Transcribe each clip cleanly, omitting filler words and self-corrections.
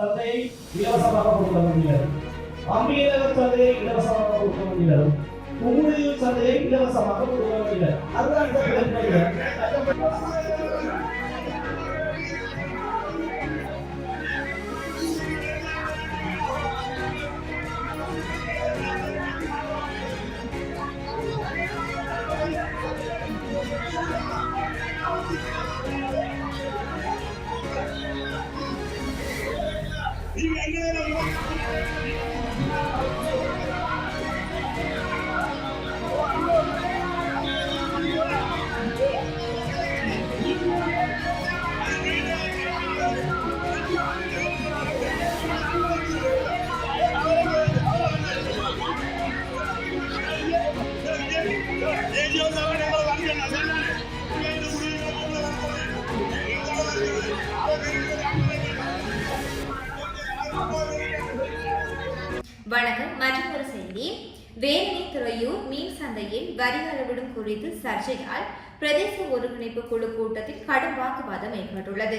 சந்தையை இலவசமாக கொடுக்க முடியாது. அம்பிகைநகர் சந்தையை இலவசமாக கொடுக்க முடியாது. உங்களுடைய சந்தையை இலவசமாக கொடுக்க முடியாது. அதுதான் வணக்கம். மற்றொரு செய்தி. வேலணை துறையூர் மீன் சந்தையில் வரி அளவிடும் குறித்து சர்ச்சையால் பிரதேச ஒருங்கிணைப்பு குழு கூட்டத்தில் கடும் வாக்குவாதம் ஏற்பட்டுள்ளது.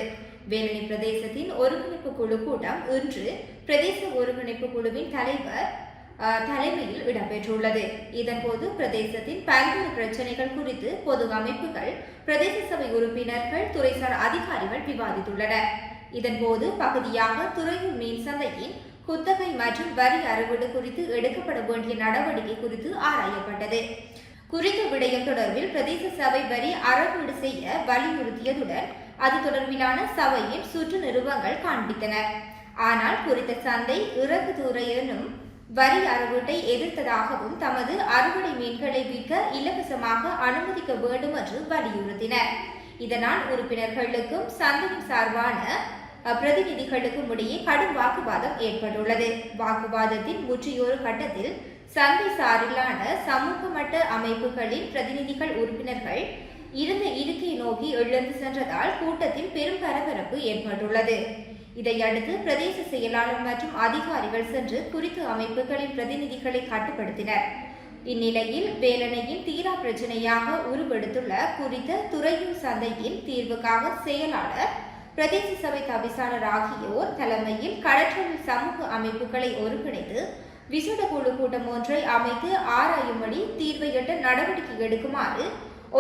வேலணை பிரதேசத்தின் ஒருங்கிணைப்பு குழு கூட்டம் இன்று பிரதேச ஒருங்கிணைப்பு குழுவின் தலைமையில் இடம்பெற்றுள்ளது. இதன்போது பிரதேசத்தின் பல்வேறு பிரச்சினைகள் குறித்து பொது அமைப்புகள், பிரதேச சபை உறுப்பினர்கள், துறைசார் அதிகாரிகள் விவாதித்துள்ளனர். இதன்போது பகுதியாக துறையூர் மீன் சந்தையின் குத்தகை மற்றும் வரி அறவீடு குறித்து எடுக்கப்பட வேண்டிய நடவடிக்கை குறித்து ஆராயப்பட்டது. குறித்த விடயம் தொடர்பில் பிரதேச சபை வரி அறவீடு செய்ய வலியுறுத்தியதுடன் அது தொடர்பிலான சபையின் சுற்று நிறுவங்கள் காண்பித்தன. ஆனால் குறித்த சந்தை இறக்குதுறை எனும் வரி அறவீட்டை எதிர்த்ததாகவும் தமது அறுவடை மீன்களை விற்க இலவசமாக அனுமதிக்க வேண்டும் என்று வலியுறுத்தினர். இதனால் உறுப்பினர்களுக்கும் சந்தையின் சார்பான பிரதிநிதிகளுக்கும் இடையே கடும் வாக்குவாதம் ஏற்பட்டுள்ளது. வாக்குவாதத்தின் முற்றியொரு கட்டத்தில் சந்தை சாரிலான சமூக மட்ட அமைப்புகளின் பிரதிநிதிகள் உறுப்பினர்கள் இருந்த இருக்கையை நோக்கி எழுந்து சென்றதால் கூட்டத்தில் பெரும் பரபரப்பு ஏற்பட்டுள்ளது. இதையடுத்து பிரதேச செயலாளர் மற்றும் அதிகாரிகள் சென்று குறித்த அமைப்புகளின் பிரதிநிதிகளை கட்டுப்படுத்தினர். இந்நிலையில் வேலணையின் தீரா பிரச்சினையாக உருவெடுத்துள்ள குறித்த துறையூர் சந்தையின் தீர்வுக்காக செயலாளர், பிரதேச சபை தவிசாளர் ஆகியோர் தலைமையில் கடற்றொழில் சமூக அமைப்புகளை ஒருங்கிணைத்து விசேட குழு கூட்டம் ஒன்றை அமைத்து ஆராயும்படி தீர்வை எட்ட நடவடிக்கை எடுக்குமாறு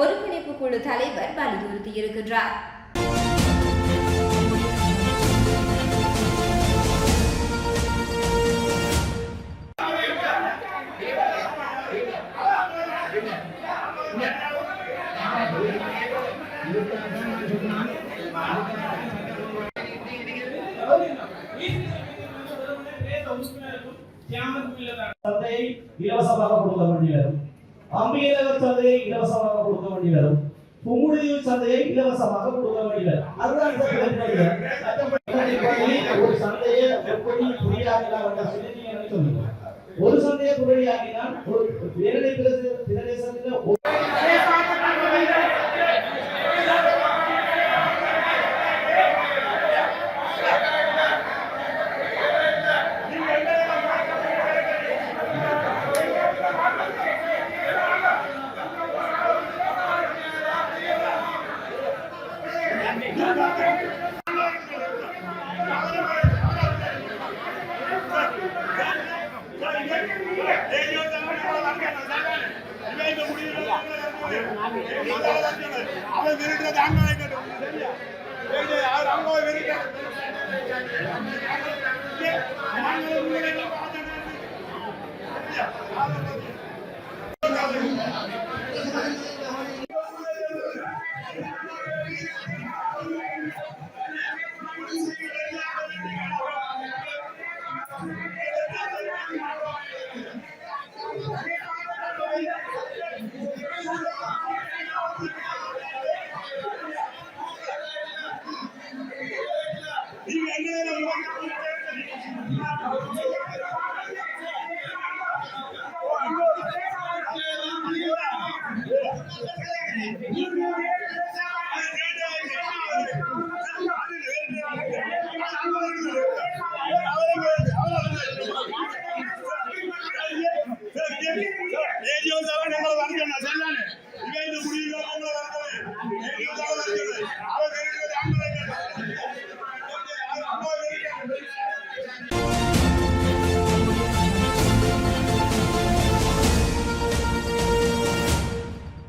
ஒருங்கிணைப்பு குழு தலைவர் வலியுறுத்தியிருக்கிறார். சந்தையை இலவசமாக கொடுக்க வேண்டியது. அம்பிகைநகர் சந்தையை இலவசமாக கொடுக்க வேண்டியது. உங்களுடைய சந்தையை இலவசமாக கொடுக்க வேண்டியது. அதுதான் ஒரு சந்தையை எப்படி புரியாக்கலாம் என்ற சிந்தனையை சொல்லுங்க. ஒரு சந்தையை புரியாக்கினால் ஒரு வேலை பிரதேசத்தில்